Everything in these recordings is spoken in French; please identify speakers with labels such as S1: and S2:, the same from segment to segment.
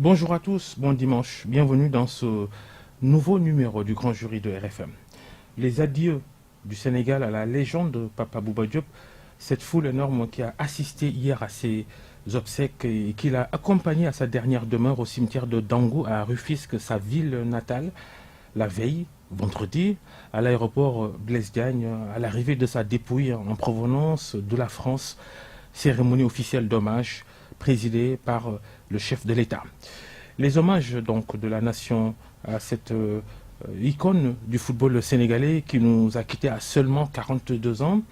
S1: Bonjour à tous, bon dimanche, bienvenue dans ce nouveau numéro du Grand Jury de RFM. Les adieux du Sénégal à la légende de Papa Bouba Diop, cette foule énorme qui a assisté hier à ses obsèques et qui l'a accompagné à sa dernière demeure au cimetière de Dangou à Rufisque, sa ville natale, la veille, vendredi, à l'aéroport Blaise Diagne, à l'arrivée de sa dépouille en provenance de la France, cérémonie officielle d'hommage présidée par le chef de l'État. Les hommages donc de la nation à cette icône du football sénégalais qui nous a quittés à seulement 42 ans.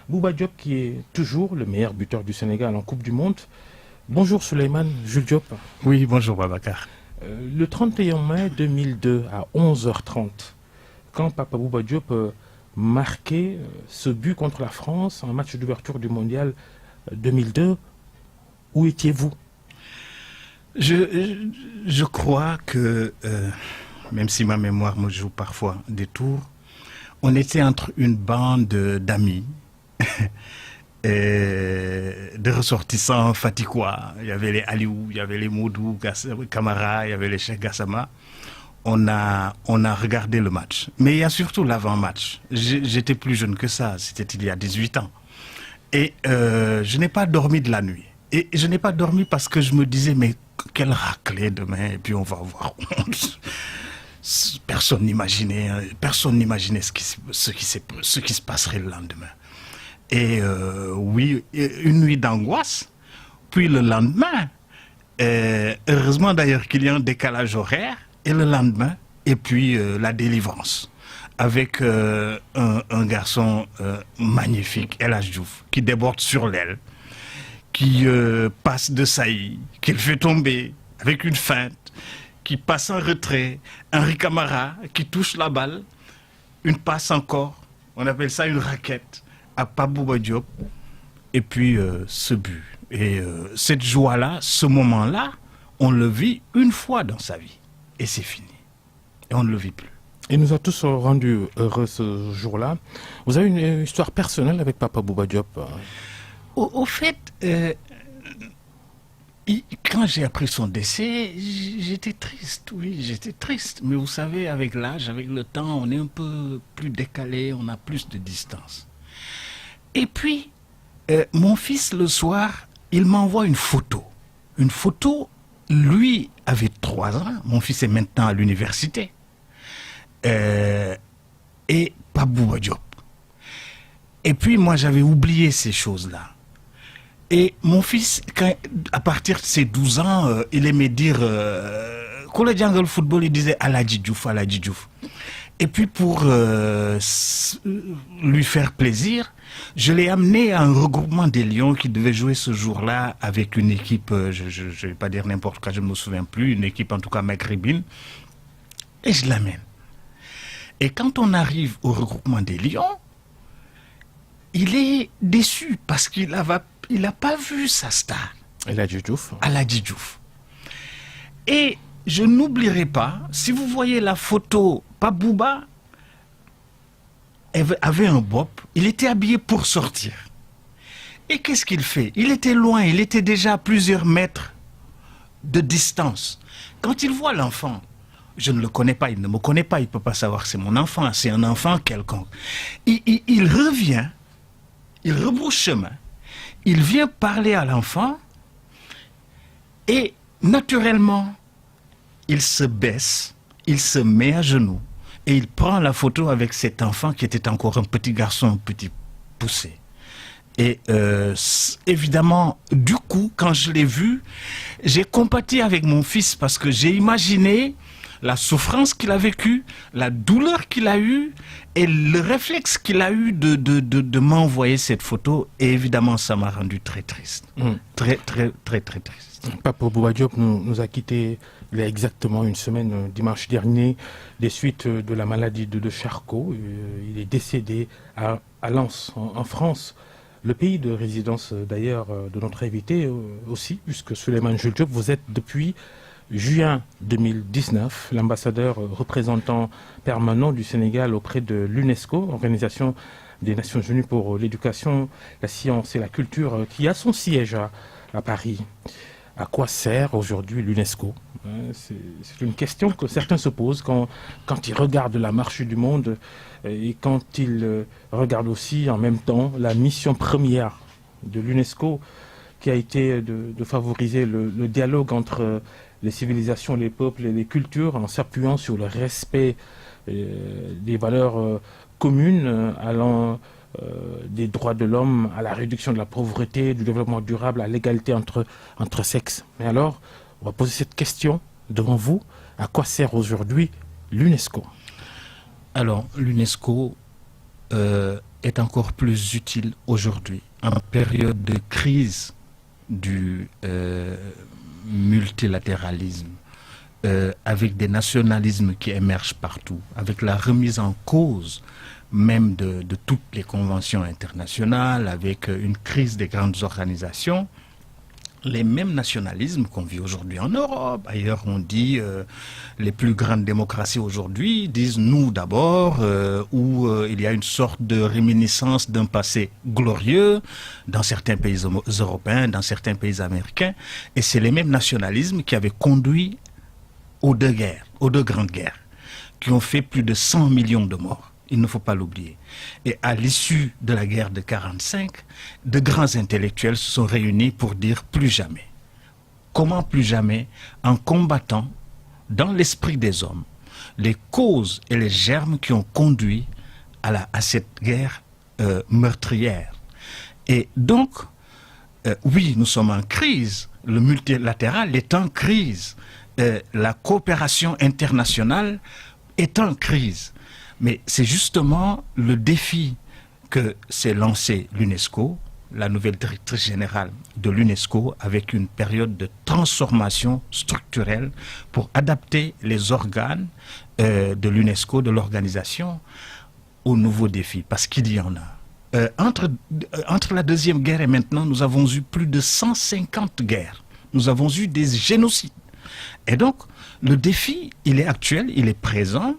S1: Bouba Diop qui est toujours le meilleur buteur du Sénégal en Coupe du Monde. Bonjour Souleymane Jules Diop.
S2: Oui, bonjour Babacar.
S1: Le 31 mai 2002 à 11h30, quand Papa Bouba Diop marquait ce but contre la France en match d'ouverture du Mondial 2002, où étiez-vous?
S2: Je crois que, même si ma mémoire me joue parfois des tours, on était entre une bande d'amis, de ressortissants fatiguois. Il y avait les Aliou, il y avait les Moudou, Camara, il y avait les Cheikh Gassama. On a regardé le match. Mais il y a surtout l'avant-match. J'étais plus jeune que ça, c'était il y a 18 ans. Et je n'ai pas dormi de la nuit. Et je n'ai pas dormi parce que je me disais, mais quelle raclée demain, et puis on va avoir honte. Personne n'imaginait ce qui se passerait le lendemain. Et oui, une nuit d'angoisse. Puis le lendemain, heureusement d'ailleurs qu'il y a un décalage horaire, et le lendemain, et puis la délivrance. Avec un garçon magnifique, El Hadj Diouf, qui déborde sur l'aile, qui passe de saillie, qu'il fait tomber avec une feinte, qui passe en retrait, Henri Camara qui touche la balle, une passe encore, on appelle ça une raquette, à Papa Bouba Diop, et puis ce but. Et cette joie-là, ce moment-là, on le vit une fois dans sa vie, et c'est fini. Et on ne le vit plus.
S1: Il nous a tous rendus heureux ce jour-là. Vous avez une histoire personnelle avec Papa Bouba Diop?
S2: Au fait, quand j'ai appris son décès, j'étais triste, oui, j'étais triste. Mais vous savez, avec l'âge, avec le temps, on est un peu plus décalé, on a plus de distance. Et puis, mon fils, le soir, il m'envoie une photo. Une photo, lui avait 3 ans, mon fils est maintenant à l'université. Et Papa Bouba Diop. Et puis, moi, j'avais oublié ces choses-là. Et mon fils, à partir de ses 12 ans, il aimait dire quand le jungle football, il disait Aladji Diouf, Aladji Diouf. Et puis pour lui faire plaisir, je l'ai amené à un regroupement des Lions qui devait jouer ce jour-là avec une équipe, je ne vais pas dire n'importe quoi, je ne me souviens plus, une équipe en tout cas maghrébine. Et je l'amène. Et quand on arrive au regroupement des Lions, il est déçu parce qu'il n'a pas vu sa star.
S1: El Hadj Diouf.
S2: El Hadj Diouf. Et je n'oublierai pas, si vous voyez la photo, Papa Bouba avait un bop, il était habillé pour sortir. Et qu'est-ce qu'il fait? Il était loin, il était déjà à plusieurs mètres de distance. Quand il voit l'enfant, je ne le connais pas, il ne me connaît pas, il ne peut pas savoir que c'est mon enfant, c'est un enfant quelconque. Il revient, il rebrousse chemin, il vient parler à l'enfant et naturellement, il se baisse, il se met à genoux et il prend la photo avec cet enfant qui était encore un petit garçon, un petit poussé. Et évidemment, du coup, quand je l'ai vu, j'ai compati avec mon fils parce que j'ai imaginé la souffrance qu'il a vécue, la douleur qu'il a eue et le réflexe qu'il a eu de m'envoyer cette photo. Et évidemment, ça m'a rendu très triste. Très, très, très, très triste.
S1: Papa Bouba Diop nous a quittés il y a exactement une semaine, dimanche dernier, des suites de la maladie de Charcot. Il est décédé à Lens, en France. Le pays de résidence d'ailleurs de notre invité aussi, puisque Souleymane Jules Diop, vous êtes depuis juin 2019 l'ambassadeur représentant permanent du Sénégal auprès de l'UNESCO, Organisation des Nations Unies pour l'éducation, la science et la culture, qui a son siège à Paris. À quoi sert aujourd'hui l'UNESCO? C'est une question que certains se posent quand ils regardent la marche du monde et quand ils regardent aussi en même temps la mission première de l'UNESCO qui a été de favoriser le dialogue entre les civilisations, les peuples et les cultures en s'appuyant sur le respect des valeurs communes allant des droits de l'homme à la réduction de la pauvreté, du développement durable, à l'égalité entre sexes. Mais alors, on va poser cette question devant vous. À quoi sert aujourd'hui l'UNESCO?
S2: Alors, l'UNESCO est encore plus utile aujourd'hui, en période de crise du multilatéralisme, avec des nationalismes qui émergent partout, avec la remise en cause même de toutes les conventions internationales, avec une crise des grandes organisations. Les mêmes nationalismes qu'on vit aujourd'hui en Europe. Ailleurs, on dit les plus grandes démocraties aujourd'hui disent nous d'abord, où il y a une sorte de réminiscence d'un passé glorieux dans certains pays européens, dans certains pays américains. Et c'est les mêmes nationalismes qui avaient conduit aux deux guerres, aux deux grandes guerres, qui ont fait plus de 100 millions de morts. Il ne faut pas l'oublier. Et à l'issue de la guerre de 1945, de grands intellectuels se sont réunis pour dire plus jamais. Comment plus jamais? En combattant dans l'esprit des hommes les causes et les germes qui ont conduit à cette guerre meurtrière. Et donc, oui, nous sommes en crise. Le multilatéral est en crise. La coopération internationale est en crise. Mais c'est justement le défi que s'est lancé l'UNESCO, la nouvelle directrice générale de l'UNESCO, avec une période de transformation structurelle pour adapter les organes de l'UNESCO, de l'organisation, aux nouveaux défis, parce qu'il y en a. Entre la Deuxième Guerre et maintenant, nous avons eu plus de 150 guerres. Nous avons eu des génocides. Et donc, le défi, il est actuel, il est présent.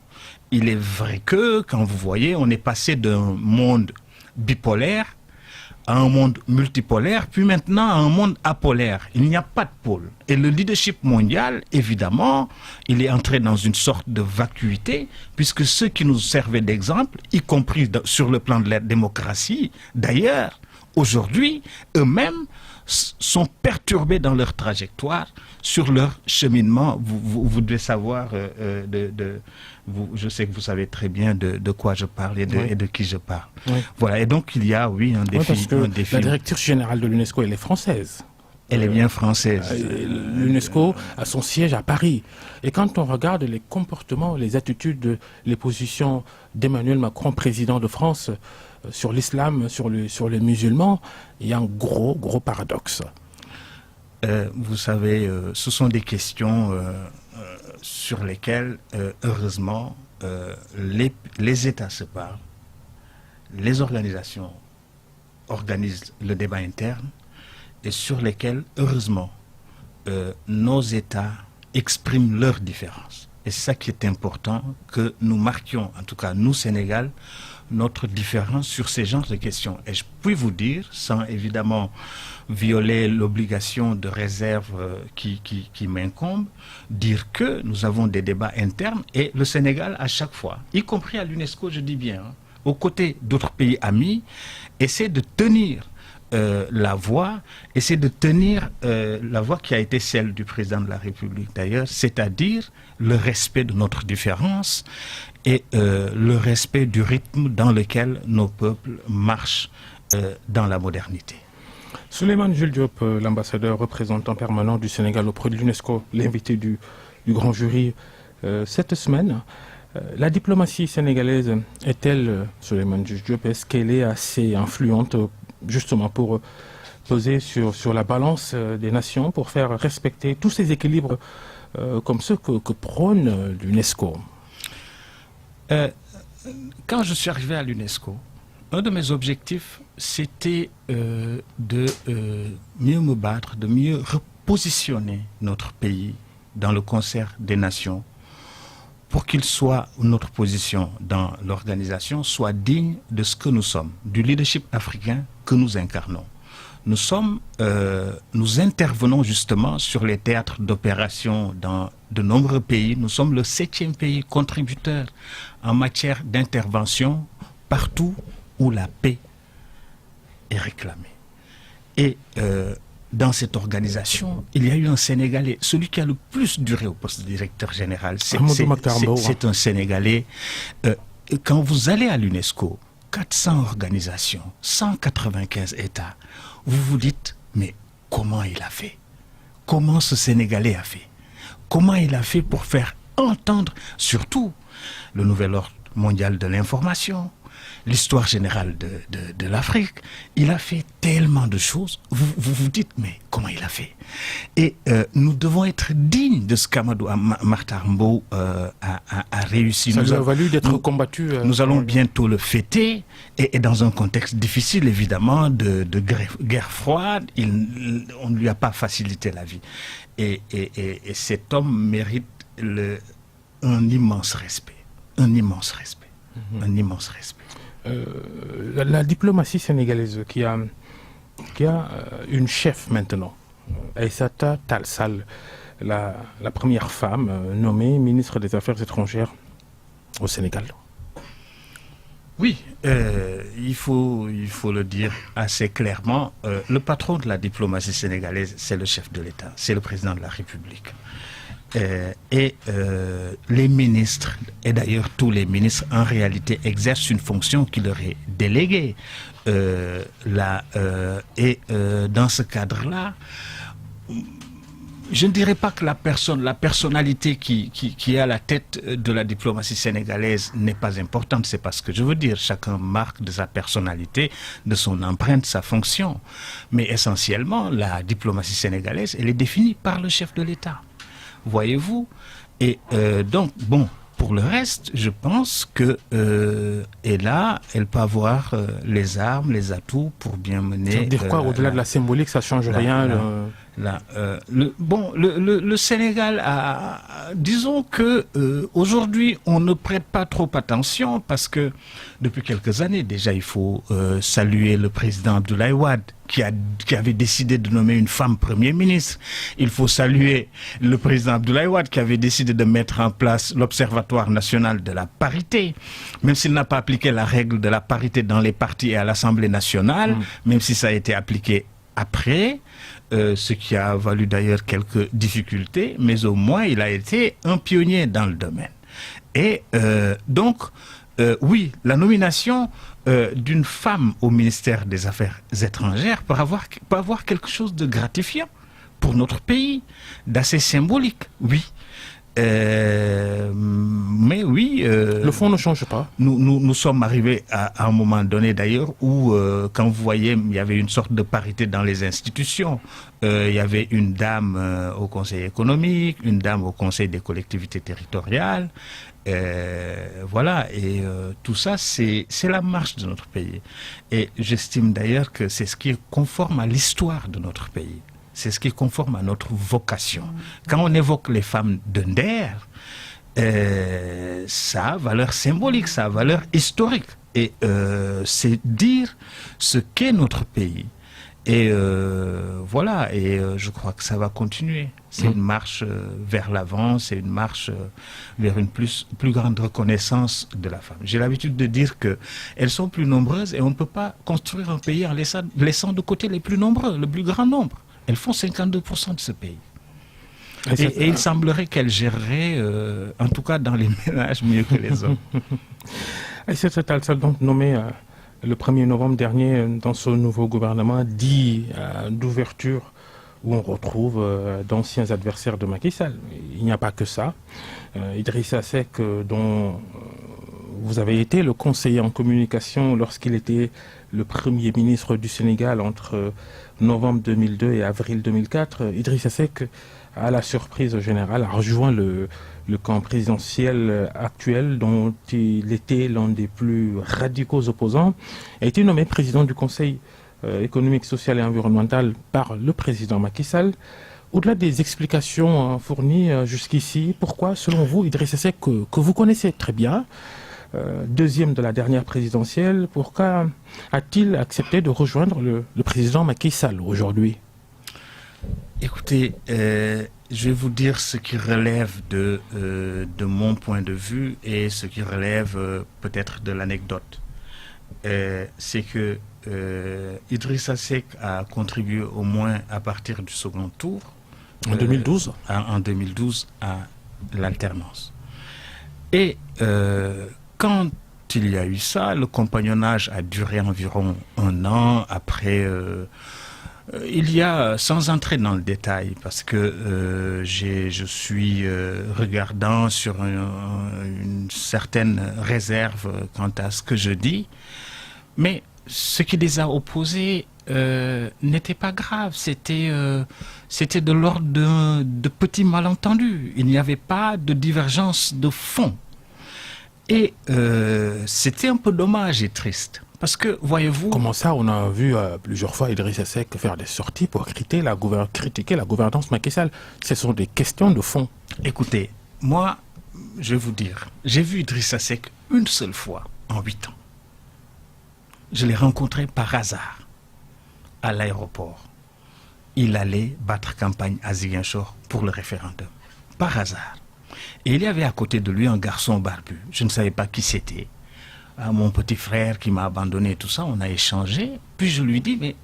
S2: Il est vrai que, quand vous voyez, on est passé d'un monde bipolaire à un monde multipolaire, puis maintenant à un monde apolaire. Il n'y a pas de pôle. Et le leadership mondial, évidemment, il est entré dans une sorte de vacuité, puisque ceux qui nous servaient d'exemple, y compris sur le plan de la démocratie, d'ailleurs, aujourd'hui, eux-mêmes sont perturbés dans leur trajectoire, sur leur cheminement. Vous devez savoir, je sais que vous savez très bien de quoi je parle et de qui je parle. Oui. Voilà, et donc il y a, oui, un défi.
S1: Parce que la directrice générale de l'UNESCO, elle est française.
S2: Elle est bien française.
S1: L'UNESCO a son siège à Paris. Et quand on regarde les comportements, les attitudes, les positions d'Emmanuel Macron, président de France, sur l'islam, sur les musulmans, il y a un gros paradoxe.
S2: Vous savez, ce sont des questions sur lesquelles, heureusement, les États se parlent, les organisations organisent le débat interne, et sur lesquelles, heureusement, nos États expriment leurs différences. Et c'est ça qui est important, que nous marquions, en tout cas nous, Sénégal, notre différence sur ces genres de questions. Et je puis vous dire, sans évidemment violer l'obligation de réserve qui m'incombe, dire que nous avons des débats internes et le Sénégal, à chaque fois, y compris à l'UNESCO, je dis bien, aux côtés d'autres pays amis, essaie de tenir la voix, essaie de tenir la voix qui a été celle du président de la République d'ailleurs, c'est-à-dire le respect de notre différence et le respect du rythme dans lequel nos peuples marchent dans la modernité.
S1: Souleymane Jules Diop, l'ambassadeur représentant permanent du Sénégal auprès de l'UNESCO, l'invité du grand jury cette semaine. La diplomatie sénégalaise est-elle, Souleymane Jules Diop, est-ce qu'elle est assez influente justement pour peser sur la balance des nations, pour faire respecter tous ces équilibres comme ceux que prône l'UNESCO?
S2: Quand je suis arrivé à l'UNESCO, un de mes objectifs, c'était de mieux me battre, de mieux repositionner notre pays dans le concert des nations pour qu'il soit, notre position dans l'organisation soit digne de ce que nous sommes, du leadership africain que nous incarnons. nous intervenons justement sur les théâtres d'opération dans de nombreux pays. Nous sommes le 7e pays contributeur en matière d'intervention partout où la paix est réclamée. Et dans cette organisation, il y a eu un Sénégalais, celui qui a le plus duré au poste de directeur général. C'est un Sénégalais. Quand vous allez à l'UNESCO, 400 organisations, 195 États, vous vous dites, mais comment il a fait? Comment ce Sénégalais a fait? Comment il a fait pour faire entendre, surtout, le nouvel ordre mondial de l'information, l'histoire générale de l'Afrique? Il a fait tellement de choses. Vous vous dites, mais comment il a fait? Et nous devons être dignes de ce qu'Amadou Mahtar Mbow a réussi.
S1: Ça lui a valu d'être combattu.
S2: Nous allons bientôt le fêter, et dans un contexte difficile, évidemment, de guerre froide. On ne lui a pas facilité la vie. Et cet homme mérite un immense respect. Un immense respect. Un immense respect.
S1: La diplomatie sénégalaise qui a une chef maintenant, Aïssata Tall Sall, la première femme nommée ministre des Affaires étrangères au Sénégal.
S2: Oui, il faut le dire assez clairement. Le patron de la diplomatie sénégalaise, c'est le chef de l'État, c'est le président de la République. Les ministres, et d'ailleurs tous les ministres, en réalité exercent une fonction qui leur est déléguée. Dans ce cadre-là, je ne dirais pas que la personnalité qui est à la tête de la diplomatie sénégalaise n'est pas importante. C'est pas ce que je veux dire. Chacun marque de sa personnalité, de son empreinte, sa fonction. Mais essentiellement, la diplomatie sénégalaise, elle est définie par le chef de l'État. Voyez-vous? Et donc, bon, pour le reste, je pense que elle peut avoir les armes, les atouts pour bien mener...
S1: Ça veut dire quoi? Au-delà de la symbolique, ça ne change rien
S2: le Sénégal disons que aujourd'hui on ne prête pas trop attention, parce que depuis quelques années déjà, il faut saluer le président Abdoulaye Wade qui avait décidé de nommer une femme Premier ministre. Il faut saluer le président Abdoulaye Wade qui avait décidé de mettre en place l'Observatoire national de la parité, même s'il n'a pas appliqué la règle de la parité dans les partis et à l'Assemblée nationale, même si ça a été appliqué après, ce qui a valu d'ailleurs quelques difficultés, mais au moins il a été un pionnier dans le domaine. Et donc, oui, la nomination d'une femme au ministère des Affaires étrangères peut avoir quelque chose de gratifiant pour notre pays, d'assez symbolique, oui. Mais oui...
S1: le fond ne change pas.
S2: Nous sommes arrivés à un moment donné d'ailleurs où, quand vous voyez, il y avait une sorte de parité dans les institutions. Il y avait une dame au Conseil économique, une dame au Conseil des collectivités territoriales. Voilà, et tout ça, c'est la marche de notre pays. Et j'estime d'ailleurs que c'est ce qui est conforme à l'histoire de notre pays. C'est ce qui est conforme à notre vocation. Quand on évoque les femmes de Nder, ça a valeur symbolique, ça a valeur historique. Et c'est dire ce qu'est notre pays. Et voilà, et je crois que ça va continuer. C'est une marche vers l'avant, c'est une marche vers une plus grande reconnaissance de la femme. J'ai l'habitude de dire qu'elles sont plus nombreuses et on ne peut pas construire un pays en laissant de côté les plus nombreux, le plus grand nombre. Elles font 52% de ce pays. Et il semblerait qu'elles géreraient, en tout cas dans les ménages, mieux que les hommes.
S1: Aïssata Tall Sall, donc nommé le 1er novembre dernier dans ce nouveau gouvernement dit d'ouverture, où on retrouve d'anciens adversaires de Macky Sall. Il n'y a pas que ça. Idrissa Seck, dont vous avez été le conseiller en communication lorsqu'il était le Premier ministre du Sénégal entre novembre 2002 et avril 2004, Idrissa Seck, à la surprise générale, a rejoint le camp présidentiel actuel dont il était l'un des plus radicaux opposants, a été nommé président du Conseil économique, social et environnemental par le président Macky Sall. Au-delà des explications fournies jusqu'ici, pourquoi, selon vous, Idrissa Seck, que vous connaissez très bien, deuxième de la dernière présidentielle. Pourquoi a-t-il accepté de rejoindre le président Macky Sall aujourd'hui?
S2: Écoutez, je vais vous dire ce qui relève de mon point de vue et ce qui relève peut-être de l'anecdote. C'est que Idrissa Seck a contribué au moins à partir du second tour.
S1: En 2012
S2: En 2012 à l'alternance. Et quand il y a eu ça, le compagnonnage a duré environ 1 an. Après, il y a, sans entrer dans le détail, parce que je suis regardant sur une certaine réserve quant à ce que je dis, mais ce qui les a opposés n'était pas grave, c'était de l'ordre de petits malentendus. Il n'y avait pas de divergence de fond. Et c'était un peu dommage et triste. Parce que, voyez-vous...
S1: Comment ça, on a vu plusieurs fois Idrissa Seck faire des sorties pour critiquer la gouvernance Macky Sall. Ce sont des questions de fond.
S2: Écoutez, moi, je vais vous dire, j'ai vu Idrissa Seck une seule fois en 8 ans. Je l'ai rencontré par hasard à l'aéroport. Il allait battre campagne à Ziguinchor pour le référendum. Par hasard. Et il y avait à côté de lui un garçon barbu. Je ne savais pas qui c'était. Mon petit frère qui m'a abandonné et tout ça, on a échangé. Puis je lui dis, mais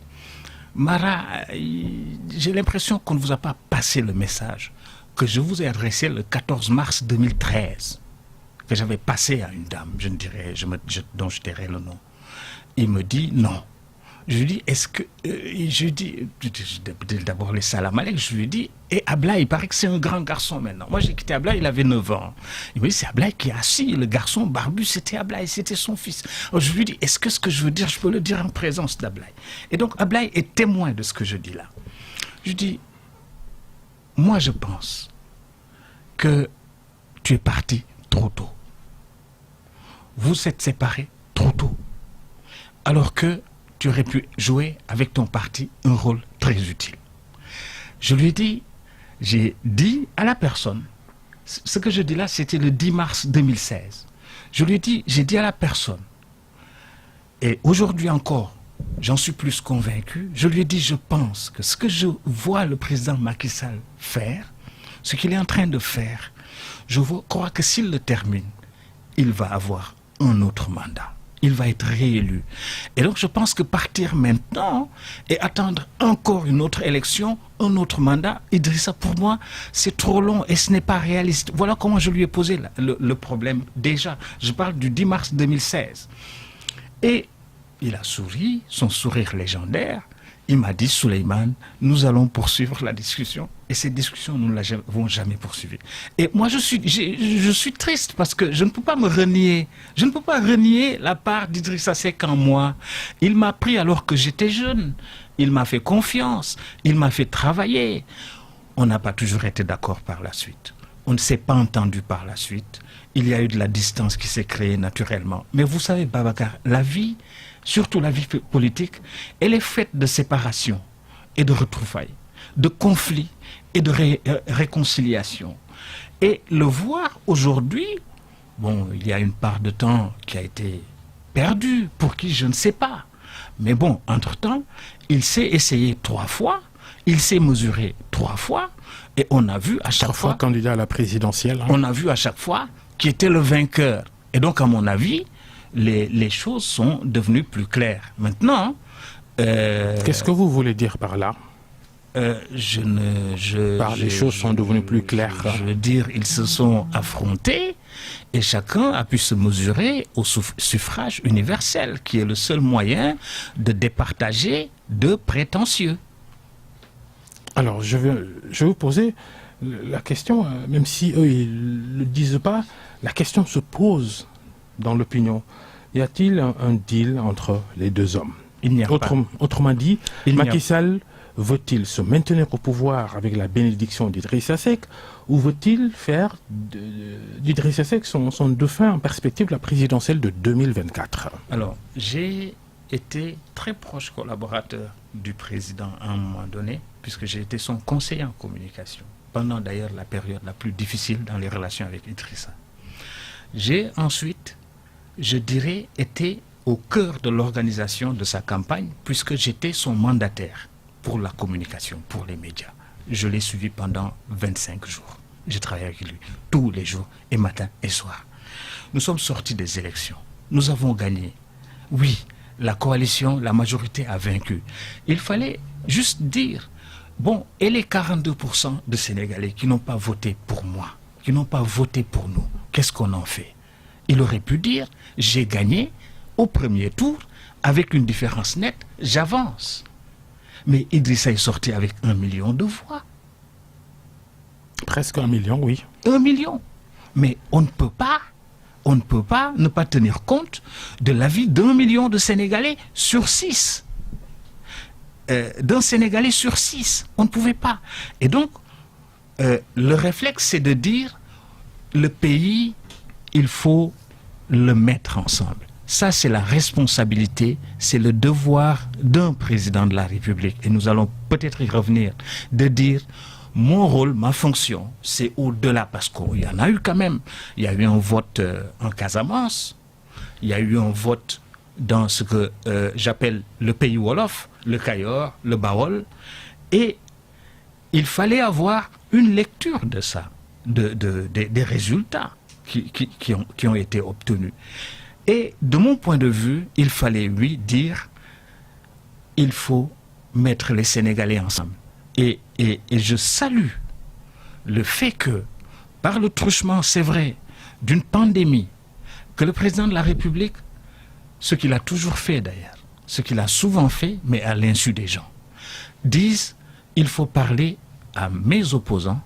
S2: Mara, j'ai l'impression qu'on ne vous a pas passé le message que je vous ai adressé le 14 mars 2013, que j'avais passé à une dame, dont je tairai le nom. Il me dit non. Je lui dis, est-ce que... je lui dis, d'abord les salam alek, je lui dis, et Ablaye, il paraît que c'est un grand garçon maintenant. Moi, j'ai quitté Ablaye, il avait 9 ans. Il me dit, c'est Ablaye qui est assis, le garçon barbu, c'était Ablaye, c'était son fils. Alors, je lui dis, est-ce que ce que je veux dire, je peux le dire en présence d'Ablaye? Et donc, Ablaye est témoin de ce que je dis là. Je dis, moi, je pense que tu es parti trop tôt. Vous êtes séparés trop tôt. Alors que tu aurais pu jouer avec ton parti un rôle très utile. Je lui ai dit, j'ai dit à la personne, ce que je dis là, c'était le 10 mars 2016. Je lui ai dit, j'ai dit à la personne, et aujourd'hui encore, j'en suis plus convaincu, je lui ai dit, je pense que ce que je vois le président Macky Sall faire, ce qu'il est en train de faire, je crois que s'il le termine, il va avoir un autre mandat. Il va être réélu. Et donc je pense que partir maintenant et attendre encore une autre élection, un autre mandat, Idrissa, pour moi, c'est trop long et ce n'est pas réaliste. Voilà comment je lui ai posé le problème déjà. Je parle du 10 mars 2016. Et il a souri, son sourire légendaire. Il m'a dit, Souleymane, nous allons poursuivre la discussion. Et cette discussion, nous ne l'avons jamais poursuivie. Et moi, je suis triste parce que je ne peux pas me renier. Je ne peux pas renier la part d'Idrissa Seck en moi. Il m'a pris alors que j'étais jeune. Il m'a fait confiance. Il m'a fait travailler. On n'a pas toujours été d'accord par la suite. On ne s'est pas entendu par la suite. Il y a eu de la distance qui s'est créée naturellement. Mais vous savez, Babacar, la vie, surtout la vie politique, elle est faite de séparation et de retrouvailles, de conflits et de réconciliation. Et le voir aujourd'hui, bon, il y a une part de temps qui a été perdue, pour qui je ne sais pas. Mais bon, entre-temps, il s'est essayé 3 fois, il s'est mesuré 3 fois, et on a vu à chaque
S1: 3 fois candidat à la présidentielle. Hein.
S2: On a vu à chaque fois qui était le vainqueur. Et donc, à mon avis, les choses sont devenues plus claires. Maintenant...
S1: Qu'est-ce que vous voulez dire par là? Les choses sont devenues plus claires.
S2: Je veux dire, ils se sont affrontés et chacun a pu se mesurer au suffrage universel, qui est le seul moyen de départager de prétentieux.
S1: Alors, je vais vous poser la question, même si eux, ils ne le disent pas, la question se pose dans l'opinion. Y a-t-il un deal entre les deux hommes?
S2: Il n'y a pas.
S1: Autrement dit, Macky Sall veut-il se maintenir au pouvoir avec la bénédiction d'Idrissa Seck ou veut-il faire d'Idrissa Seck son dauphin en perspective de la présidentielle de 2024?
S2: Alors, j'ai été très proche collaborateur du président à un moment donné, puisque j'ai été son conseiller en communication, pendant d'ailleurs la période la plus difficile dans les relations avec Idrissa. J'ai ensuite je dirais, était au cœur de l'organisation de sa campagne, puisque j'étais son mandataire pour la communication, pour les médias. Je l'ai suivi pendant 25 jours. J'ai travaillé avec lui tous les jours, et matin et soir. Nous sommes sortis des élections. Nous avons gagné. Oui, la coalition, la majorité a vaincu. Il fallait juste dire, bon, et les 42% de Sénégalais qui n'ont pas voté pour moi, qui n'ont pas voté pour nous, qu'est-ce qu'on en fait? Il aurait pu dire, j'ai gagné au premier tour, avec une différence nette, j'avance. Mais Idrissa est sorti avec 1 million de voix.
S1: Presque 1 million, oui.
S2: 1 million. Mais on ne peut pas ne pas tenir compte de l'avis d'1 million de Sénégalais sur 6. D'un Sénégalais sur 6. On ne pouvait pas. Et donc, le réflexe, c'est de dire, le pays, il faut le mettre ensemble. Ça, c'est la responsabilité, c'est le devoir d'un président de la République. Et nous allons peut-être y revenir, de dire, mon rôle, ma fonction, c'est au-delà, parce qu'il y en a eu quand même. Il y a eu un vote en Casamance, il y a eu un vote dans ce que j'appelle le pays Wolof, le Kayor, le Baol, et il fallait avoir une lecture de ça, des résultats qui ont été obtenus. Et de mon point de vue, il fallait lui dire, il faut mettre les Sénégalais ensemble. Et je salue le fait que, par le truchement, c'est vrai, d'une pandémie, que le président de la République, ce qu'il a toujours fait d'ailleurs, ce qu'il a souvent fait, mais à l'insu des gens, dise, il faut parler à mes opposants,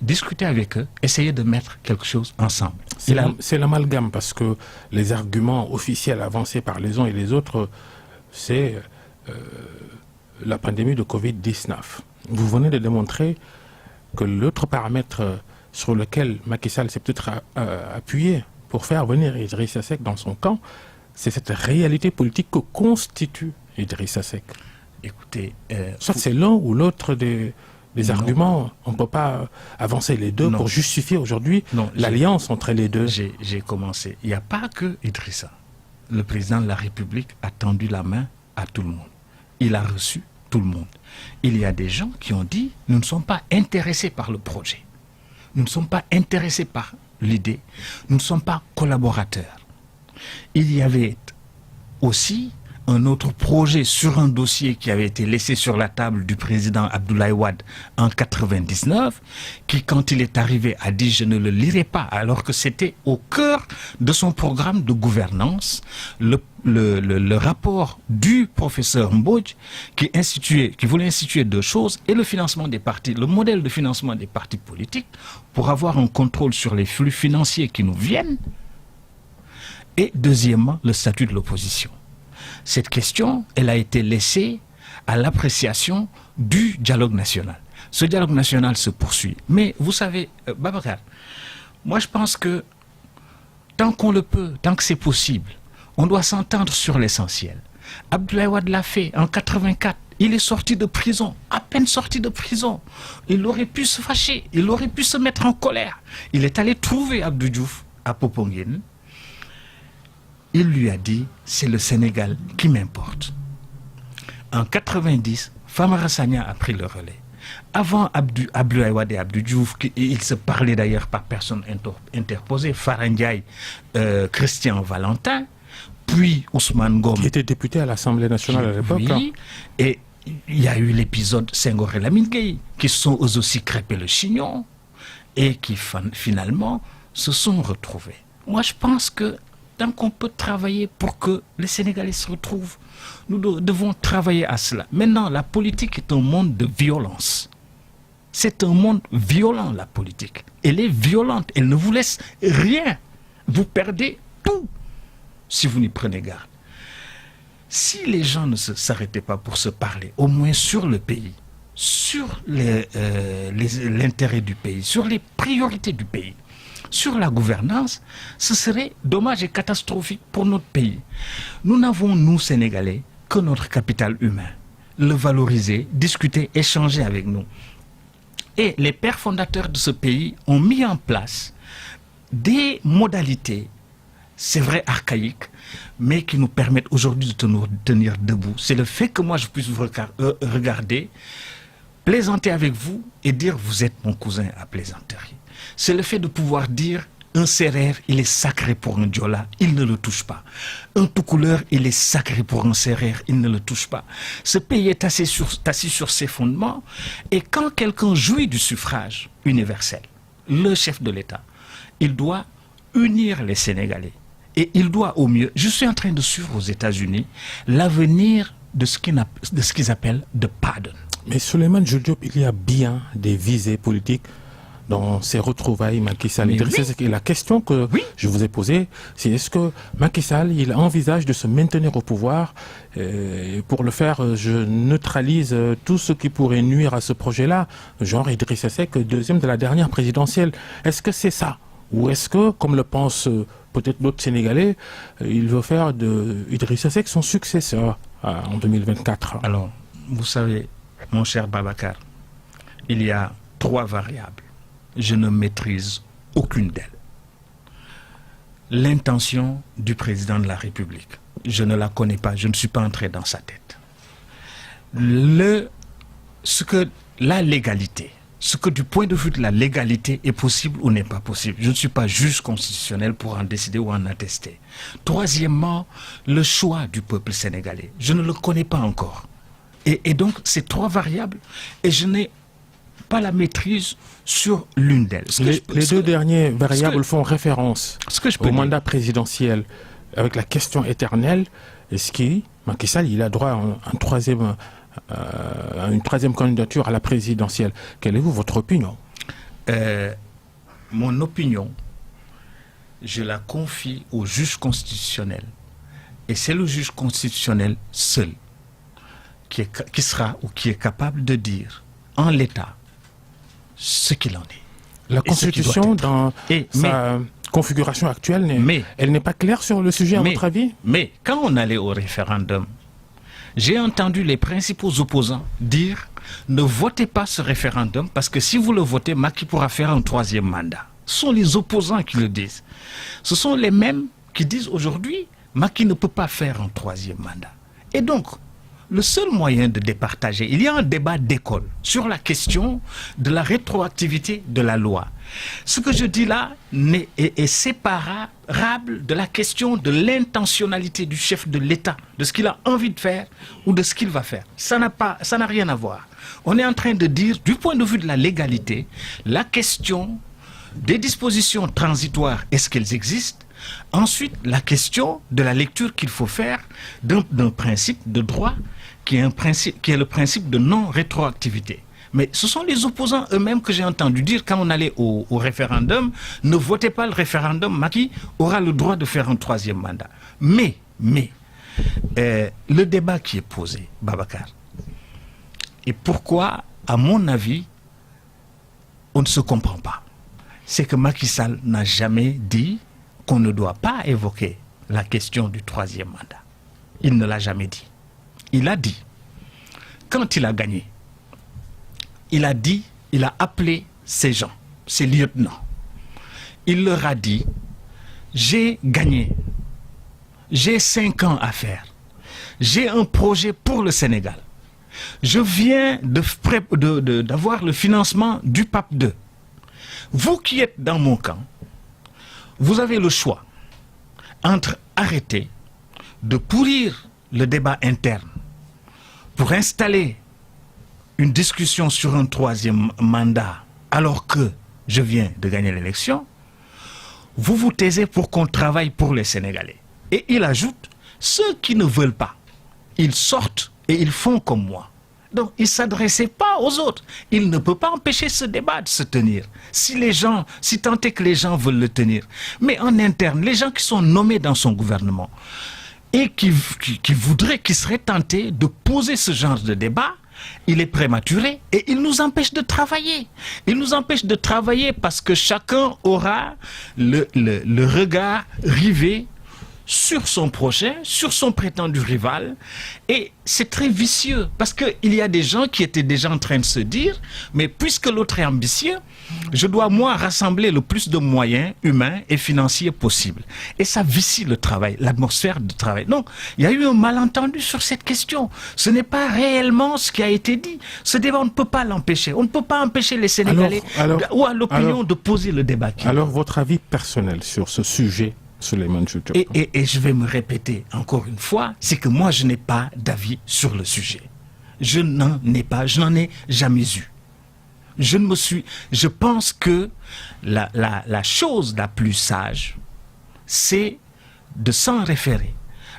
S2: discuter avec eux, essayer de mettre quelque chose ensemble.
S1: C'est l'amalgame, parce que les arguments officiels avancés par les uns et les autres, c'est la pandémie de Covid-19. Vous venez de démontrer que l'autre paramètre sur lequel Macky Sall s'est peut-être appuyé pour faire venir Idrissa Seck dans son camp, c'est cette réalité politique que constitue Idrissa Seck.
S2: Écoutez,
S1: soit c'est l'un ou l'autre des arguments, on ne peut pas avancer les deux pour justifier aujourd'hui l'alliance entre les deux.
S2: J'ai commencé. Il n'y a pas que Idrissa. Le président de la République a tendu la main à tout le monde. Il a reçu tout le monde. Il y a des gens qui ont dit, nous ne sommes pas intéressés par le projet. Nous ne sommes pas intéressés par l'idée. Nous ne sommes pas collaborateurs. Il y avait aussi un autre projet sur un dossier qui avait été laissé sur la table du président Abdoulaye Wade en 1999, qui, quand il est arrivé, a dit « je ne le lirai pas », alors que c'était au cœur de son programme de gouvernance, le rapport du professeur Mbodj qui voulait instituer deux choses, et le financement des partis, le modèle de financement des partis politiques, pour avoir un contrôle sur les flux financiers qui nous viennent, et deuxièmement, le statut de l'opposition. Cette question, elle a été laissée à l'appréciation du dialogue national. Ce dialogue national se poursuit. Mais vous savez, Babacar, moi je pense que tant qu'on le peut, tant que c'est possible, on doit s'entendre sur l'essentiel. Abdoulaye Wade l'a fait en 1984. Il est sorti de prison, à peine sorti de prison. Il aurait pu se fâcher, il aurait pu se mettre en colère. Il est allé trouver Abdou Diouf à Popenguine. Il lui a dit, c'est le Sénégal qui m'importe. En 1990, Famara Sagna a pris le relais. Avant Abdoulaye Wade et Abdou Diouf, ils se parlaient d'ailleurs par personne interposée, Fara Ndiaye, Christian Valentin, puis Ousmane Ngom.
S1: Qui était député à l'Assemblée nationale à l'époque.
S2: Oui, et il y a eu l'épisode Senghor et Lamine Gueye, qui sont eux aussi crêpés le chignon, et qui finalement se sont retrouvés. Moi je pense que tant qu'on peut travailler pour que les Sénégalais se retrouvent, nous devons travailler à cela. Maintenant, la politique est un monde de violence. C'est un monde violent, la politique. Elle est violente, elle ne vous laisse rien. Vous perdez tout si vous n'y prenez garde. Si les gens ne s'arrêtaient pas pour se parler, au moins sur le pays, sur l'intérêt du pays, sur les priorités du pays, sur la gouvernance, ce serait dommage et catastrophique pour notre pays. Nous n'avons, nous, Sénégalais, que notre capital humain. Le valoriser, discuter, échanger avec nous. Et les pères fondateurs de ce pays ont mis en place des modalités c'est vrai archaïques, mais qui nous permettent aujourd'hui de tenir debout. C'est le fait que moi je puisse vous regarder, plaisanter avec vous et dire vous êtes mon cousin à plaisanterie. C'est le fait de pouvoir dire un Sérère, il est sacré pour un Diola, il ne le touche pas. Un Toucouleur, il est sacré pour un Sérère, il ne le touche pas. Ce pays est assis sur ses fondements, et quand quelqu'un jouit du suffrage universel, le chef de l'État, il doit unir les Sénégalais. Et il doit au mieux, je suis en train de suivre aux États-Unis, l'avenir de ce qu'ils appellent the pardon.
S1: Mais Souleymane Jules Diop, il y a bien des visées politiques dans ces retrouvailles Macky Sall. Et la question que je vous ai posée, c'est est-ce que Macky Sall, il envisage de se maintenir au pouvoir et pour le faire, je neutralise tout ce qui pourrait nuire à ce projet-là, genre Idrissa Seck, deuxième de la dernière présidentielle. Est-ce que c'est ça? Ou est-ce que, comme le pensent peut-être d'autres Sénégalais, il veut faire de Idrissa Seck son successeur en 2024?
S2: Alors, vous savez, mon cher Babacar, il y a 3 variables. Je ne maîtrise aucune d'elles. L'intention du président de la République, je ne la connais pas, je ne suis pas entré dans sa tête. La légalité, ce que du point de vue de la légalité est possible ou n'est pas possible. Je ne suis pas juge constitutionnel pour en décider ou en attester. Troisièmement, le choix du peuple sénégalais, je ne le connais pas encore. Et donc, ces 3 variables, et je n'ai pas la maîtrise sur l'une d'elles.
S1: Les 2 dernières variables font référence au mandat présidentiel avec la question éternelle. Est-ce que Macky Sall, il a droit à une troisième candidature à la présidentielle? Quelle est votre opinion?
S2: Mon opinion, je la confie au juge constitutionnel. Et c'est le juge constitutionnel seul qui sera ou qui est capable de dire en l'état ce qu'il en est.
S1: La Constitution, dans sa configuration actuelle, elle n'est pas claire sur le sujet, à votre avis?
S2: Mais quand on allait au référendum, j'ai entendu les principaux opposants dire ne votez pas ce référendum parce que si vous le votez, Macky pourra faire un 3e mandat. Ce sont les opposants qui le disent. Ce sont les mêmes qui disent aujourd'hui Macky ne peut pas faire un 3e mandat. Et donc, le seul moyen de départager, il y a un débat d'école sur la question de la rétroactivité de la loi. Ce que je dis là est séparable de la question de l'intentionnalité du chef de l'État, de ce qu'il a envie de faire ou de ce qu'il va faire. Ça n'a rien à voir. On est en train de dire, du point de vue de la légalité, la question des dispositions transitoires, est-ce qu'elles existent? Ensuite, la question de la lecture qu'il faut faire d'un principe de droit qui est le principe de non-rétroactivité. Mais ce sont les opposants eux-mêmes que j'ai entendu dire quand on allait au référendum, ne votez pas le référendum, Macky aura le droit de faire un 3e mandat. Mais, le débat qui est posé, Babacar, et pourquoi, à mon avis, on ne se comprend pas, c'est que Macky Sall n'a jamais dit qu'on ne doit pas évoquer la question du 3e mandat. Il ne l'a jamais dit. Il a dit, quand il a gagné, il a appelé ses gens, ses lieutenants. Il leur a dit, j'ai gagné, j'ai 5 ans à faire, j'ai un projet pour le Sénégal. Je viens d'avoir le financement du pape 2. Vous qui êtes dans mon camp, vous avez le choix entre arrêter de pourrir le débat interne pour installer une discussion sur un 3e mandat alors que je viens de gagner l'élection, vous vous taisez pour qu'on travaille pour les Sénégalais. Et il ajoute, ceux qui ne veulent pas, ils sortent et ils font comme moi. Donc, il ne s'adressait pas aux autres. Il ne peut pas empêcher ce débat de se tenir. Si tant est que les gens veulent le tenir. Mais en interne, les gens qui sont nommés dans son gouvernement et qui seraient tentés de poser ce genre de débat, il est prématuré et il nous empêche de travailler. Il nous empêche de travailler parce que chacun aura le regard rivé sur son prochain, sur son prétendu rival. Et c'est très vicieux parce qu'il y a des gens qui étaient déjà en train de se dire, mais puisque l'autre est ambitieux, je dois moi rassembler le plus de moyens humains et financiers possible. Et ça vicie le travail, l'atmosphère de travail. Donc, il y a eu un malentendu sur cette question. Ce n'est pas réellement ce qui a été dit. Ce débat, on ne peut pas l'empêcher. On ne peut pas empêcher les Sénégalais ou à l'opinion de poser le débat.
S1: Alors, votre avis personnel sur ce sujet, Souleymane Jules Diop?
S2: Et je vais me répéter encore une fois, c'est que moi je n'ai pas d'avis sur le sujet. Je n'en ai jamais eu. Je pense que la chose la plus sage, c'est de s'en référer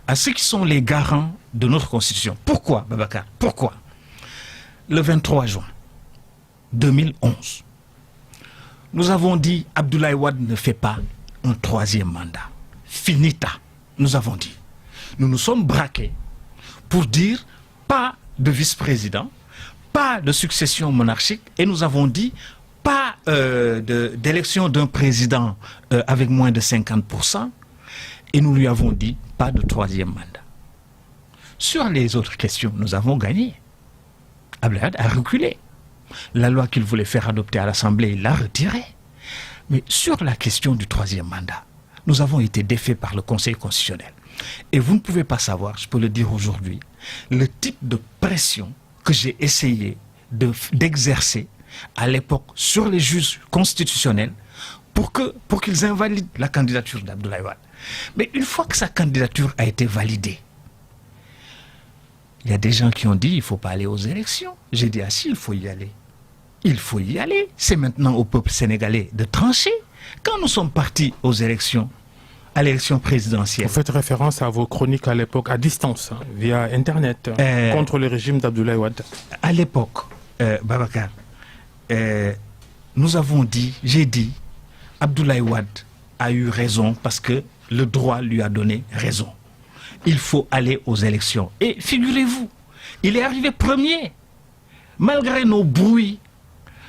S2: à ceux qui sont les garants de notre Constitution. Pourquoi, Babacar? Pourquoi? Le 23 juin 2011, nous avons dit Abdoulaye Wade ne fait pas un troisième mandat. Finita, nous avons dit. Nous nous sommes braqués pour dire pas de vice-président, pas de succession monarchique, et nous avons dit pas d'élection d'un président avec moins de 50%, et nous lui avons dit pas de troisième mandat. Sur les autres questions, nous avons gagné. Abdoulaye Wade a reculé. La loi qu'il voulait faire adopter à l'Assemblée, il l'a retirée. Mais sur la question du troisième mandat, nous avons été défaits par le Conseil constitutionnel. Et vous ne pouvez pas savoir, je peux le dire aujourd'hui, le type de pression que j'ai essayé d'exercer à l'époque sur les juges constitutionnels pour qu'ils invalident la candidature d'Abdoulaye Wade. Mais une fois que sa candidature a été validée, il y a des gens qui ont dit il ne faut pas aller aux élections. J'ai dit ah si, il faut y aller. Il faut y aller. C'est maintenant au peuple sénégalais de trancher. Quand nous sommes partis aux élections, à l'élection présidentielle.
S1: Vous faites référence à vos chroniques à l'époque, à distance, via Internet, contre le régime d'Abdoulaye Wade.
S2: À l'époque, Babacar, nous avons dit, j'ai dit, Abdoulaye Wade a eu raison parce que le droit lui a donné raison. Il faut aller aux élections. Et figurez-vous, il est arrivé premier, malgré nos bruits,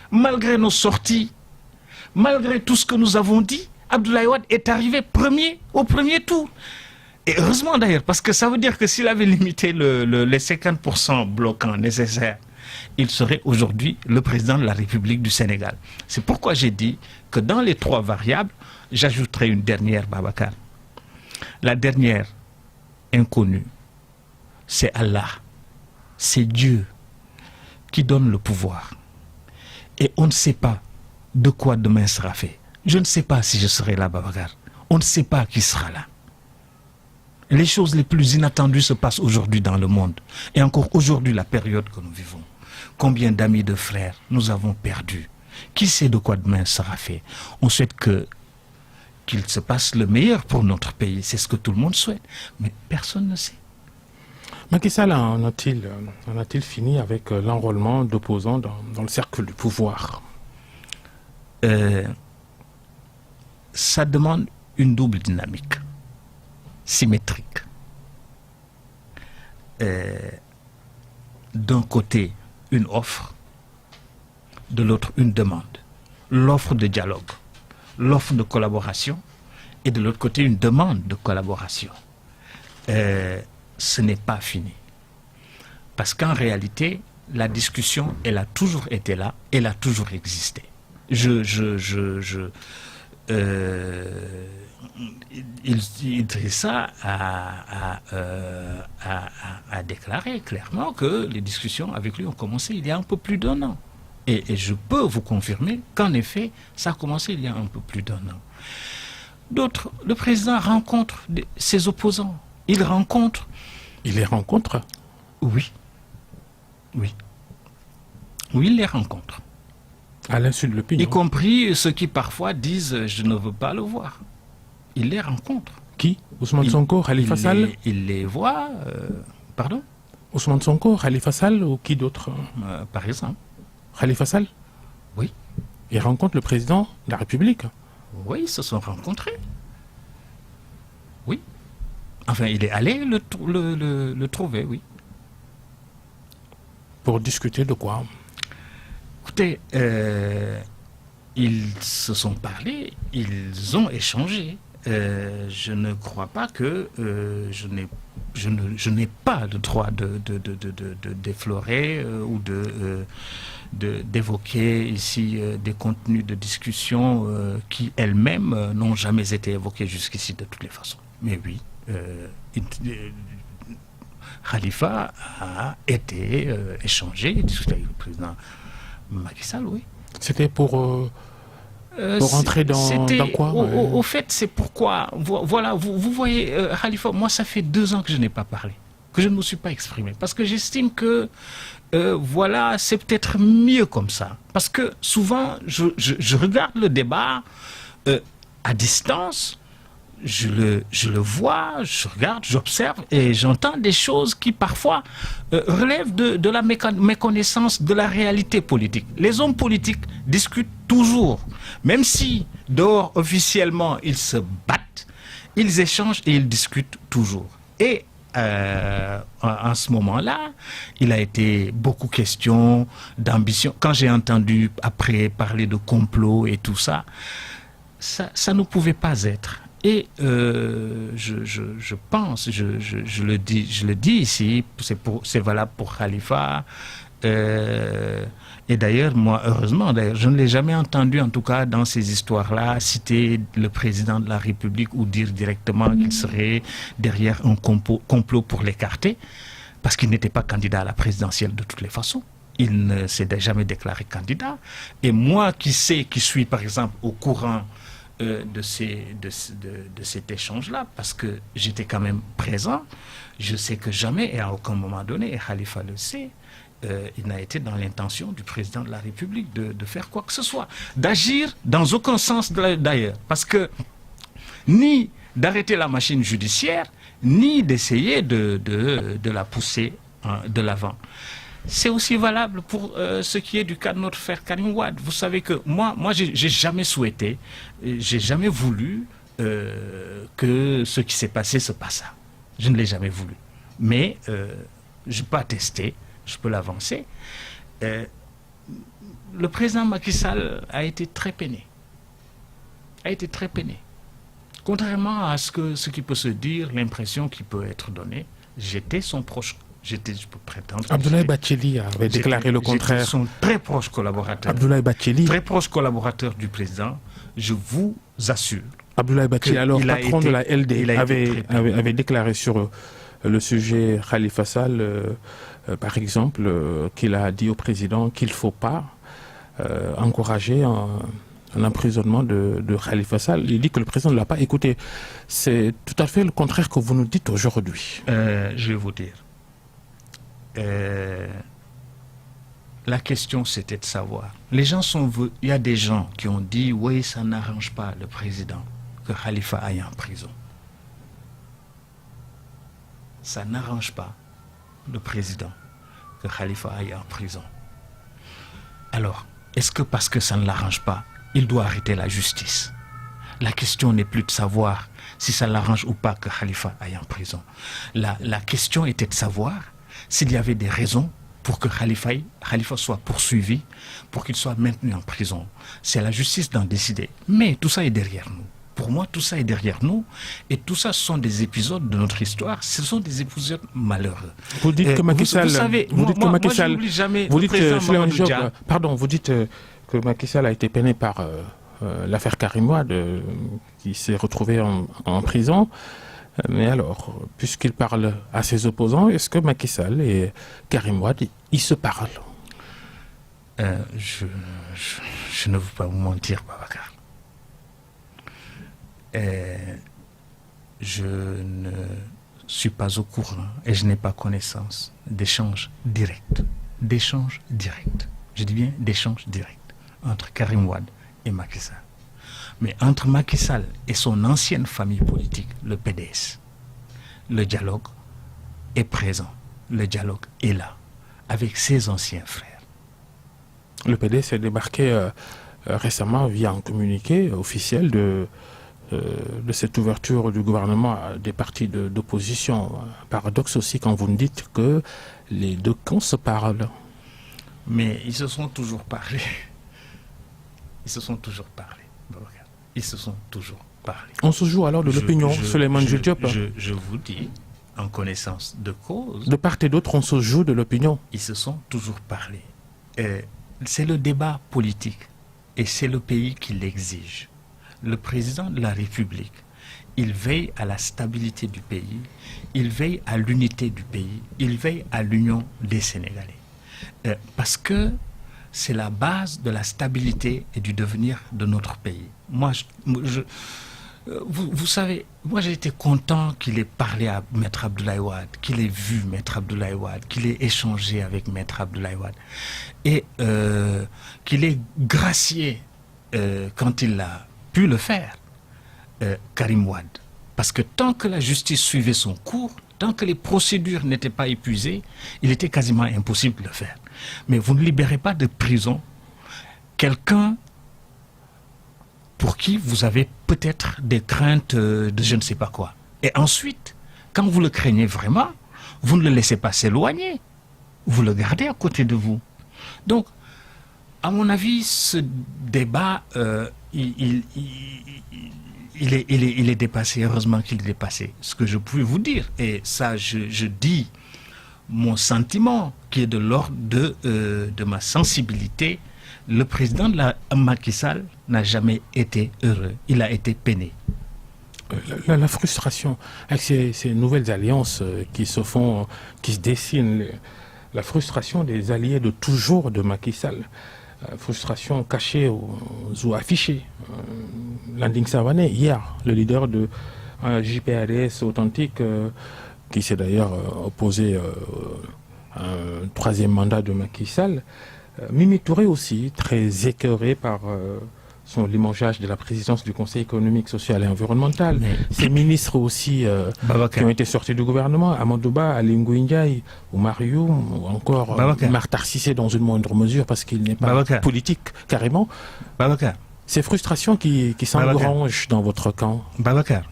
S2: malgré nos sorties, malgré tout ce que nous avons dit. Abdoulaye Wade est arrivé premier au premier tour. Et heureusement d'ailleurs, parce que ça veut dire que s'il avait limité les 50% bloquants nécessaires, il serait aujourd'hui le président de la République du Sénégal. C'est pourquoi j'ai dit que dans les trois variables, j'ajouterai une dernière, Babacar. La dernière inconnue, c'est Allah. C'est Dieu qui donne le pouvoir. Et on ne sait pas de quoi demain sera fait. Je ne sais pas si je serai là, Babacar. On ne sait pas qui sera là. Les choses les plus inattendues se passent aujourd'hui dans le monde. Et encore aujourd'hui, la période que nous vivons. Combien d'amis, de frères nous avons perdus? Qui sait de quoi demain sera fait? On souhaite qu'il se passe le meilleur pour notre pays. C'est ce que tout le monde souhaite. Mais personne ne sait.
S1: Macky Sall en a-t-il fini avec l'enrôlement d'opposants dans le cercle du pouvoir?
S2: Ça demande une double dynamique, symétrique. D'un côté, une offre, de l'autre, une demande. L'offre de dialogue, l'offre de collaboration, et de l'autre côté, une demande de collaboration. Ce n'est pas fini. Parce qu'en réalité, la discussion, elle a toujours été là, elle a toujours existé. Idrissa a déclaré clairement que les discussions avec lui ont commencé il y a un peu plus d'1 an. Et je peux vous confirmer qu'en effet, ça a commencé il y a un peu plus d'1 an. D'autres, le président rencontre ses opposants. Il les rencontre? Oui. Oui. Oui, il les rencontre.
S1: À l'insu de l'opinion.
S2: Y compris ceux qui parfois disent « je ne veux pas le voir ». Il les rencontre.
S1: Qui? Ousmane Sonko, Khalifa Sall?
S2: Il les voit... pardon?
S1: Ousmane Sonko, Khalifa Sall ou qui d'autre?
S2: Par exemple.
S1: Khalifa Sall?
S2: Oui.
S1: Il rencontre le président de la République?
S2: Oui, ils se sont rencontrés. Oui. Enfin, il est allé le trouver, oui.
S1: Pour discuter de quoi?
S2: Écoutez, ils se sont parlé, ils ont échangé. je ne crois pas que je n'ai pas le droit de déflorer ou d'évoquer ici des contenus de discussion qui elles-mêmes n'ont jamais été évoqués jusqu'ici de toutes les façons. Mais oui, Khalifa a été échangé, discuté avec le président Macky Sall, oui.
S1: C'était pour rentrer dans quoi
S2: au fait, c'est pourquoi, voilà, vous voyez, Khalifa, moi ça fait 2 ans que je n'ai pas parlé, que je ne me suis pas exprimé, parce que j'estime que, voilà, c'est peut-être mieux comme ça. Parce que souvent, je regarde le débat à distance, je le vois, je regarde, j'observe et j'entends des choses qui parfois relèvent de la méconnaissance de la réalité politique. Les hommes politiques discutent toujours, même si dehors officiellement ils se battent, ils échangent et ils discutent toujours. Et en ce moment-là, il a été beaucoup question d'ambition. Quand j'ai entendu après parler de complot et tout ça, ça ne pouvait pas être. Et je pense, je le dis ici, c'est valable pour Khalifa. Et d'ailleurs, moi, heureusement, je ne l'ai jamais entendu, en tout cas dans ces histoires-là, citer le président de la République ou dire directement qu'il serait derrière un complot pour l'écarter, parce qu'il n'était pas candidat à la présidentielle de toutes les façons. Il ne s'est jamais déclaré candidat. Et moi qui suis par exemple au courant de cet échange-là, parce que j'étais quand même présent, je sais que jamais et à aucun moment donné, et Khalifa le sait, il n'a été dans l'intention du président de la République de faire quoi que ce soit, d'agir dans aucun sens d'ailleurs, parce que ni d'arrêter la machine judiciaire, ni d'essayer de la pousser de l'avant. C'est aussi valable pour ce qui est du cas de notre frère Karim Wade. Vous savez que moi j'ai jamais souhaité, j'ai jamais voulu que ce qui s'est passé se passe. Je ne l'ai jamais voulu. Mais je peux attester, je peux l'avancer. Le président Macky Sall a été très peiné. Contrairement à ce qui peut se dire, l'impression qui peut être donnée, j'étais son proche. Je peux prétendre.
S1: Abdoulaye Bathily avait déclaré le contraire.
S2: J'étais son très proche collaborateur.
S1: Abdoulaye Bathily.
S2: Très proche collaborateur du président, je vous assure.
S1: Abdoulaye Bathily, alors patron de la LD, avait déclaré sur le sujet Khalifa Sall, par exemple, qu'il a dit au président qu'il ne faut pas encourager un emprisonnement de Khalifa Sall. Il dit que le président ne l'a pas écouté. C'est tout à fait le contraire que vous nous dites aujourd'hui.
S2: Je vais vous dire. La question c'était de savoir. Il y a des gens qui ont dit oui, ça n'arrange pas le président que Khalifa aille en prison. Ça n'arrange pas le président que Khalifa aille en prison. Alors, est-ce que parce que ça ne l'arrange pas, il doit arrêter la justice? La question n'est plus de savoir si ça l'arrange ou pas que Khalifa aille en prison. La question était de savoir s'il y avait des raisons pour que Khalifa soit poursuivi, pour qu'il soit maintenu en prison. C'est à la justice d'en décider. Mais tout ça est derrière nous. Pour moi, tout ça est derrière nous. Et tout ça, ce sont des épisodes de notre histoire. Ce sont des épisodes malheureux.
S1: Vous dites que Macky Sall...
S2: Vous
S1: dites que Macky Sall a été peiné par l'affaire Karim Wade, qui s'est retrouvé en prison. Mais alors, puisqu'il parle à ses opposants, est-ce que Macky Sall et Karim Wade, ils se parlent?
S2: Je ne veux pas vous mentir, Babacar. Je ne suis pas au courant et je n'ai pas connaissance d'échanges directs. Je dis bien d'échanges directs entre Karim Wade et Macky Sall. Mais entre Macky Sall et son ancienne famille politique, le PDS, le dialogue est présent, le dialogue est là, avec ses anciens frères.
S1: Le PDS s'est débarqué récemment via un communiqué officiel de cette ouverture du gouvernement à des partis d'opposition. Paradoxe aussi quand vous me dites que les deux camps se parlent.
S2: Mais ils se sont toujours parlé. Ils se sont toujours parler.
S1: On se joue alors de l'opinion, Souleymane Jules Diop.
S2: Je vous dis, en connaissance de cause...
S1: De part et d'autre, on se joue de l'opinion.
S2: Ils se sont toujours parlé. C'est le débat politique et c'est le pays qui l'exige. Le président de la République, il veille à la stabilité du pays, il veille à l'unité du pays, il veille à l'union des Sénégalais. Parce que c'est la base de la stabilité et du devenir de notre pays. Moi, vous savez, moi j'ai été content qu'il ait parlé à Maître Abdoulaye Wade, qu'il ait vu Maître Abdoulaye Wade, qu'il ait échangé avec Maître Abdoulaye Wade et qu'il ait gracié quand il a pu le faire, Karim Wade. Parce que tant que la justice suivait son cours, tant que les procédures n'étaient pas épuisées, il était quasiment impossible de le faire. Mais vous ne libérez pas de prison quelqu'un pour qui vous avez peut-être des craintes de je ne sais pas quoi. Et ensuite, quand vous le craignez vraiment, vous ne le laissez pas s'éloigner. Vous le gardez à côté de vous. Donc, à mon avis, ce débat, il est dépassé. Heureusement qu'il est dépassé. Ce que je pouvais vous dire, et ça, je dis mon sentiment, qui est de l'ordre de ma sensibilité, le président de la Macky Sall n'a jamais été heureux. Il a été peiné.
S1: La frustration avec ces nouvelles alliances qui se font, qui se dessinent, la frustration des alliés de toujours de Macky Sall, frustration cachée ou affichée. Landing Savané, hier, le leader de JPADS authentique, qui s'est d'ailleurs opposé à un troisième mandat de Macky Sall, Mimi Touré aussi, très écœuré par son limogeage de la présidence du Conseil économique, social et environnemental. Ces ministres aussi qui ont été sortis du gouvernement, Amadouba, Aly Ngouille Ndiaye, Oumar Youm, ou encore Makhtar Cissé dans une moindre mesure parce qu'il n'est pas politique carrément. Ces frustrations qui s'engrangent dans votre camp.
S2: Babacar,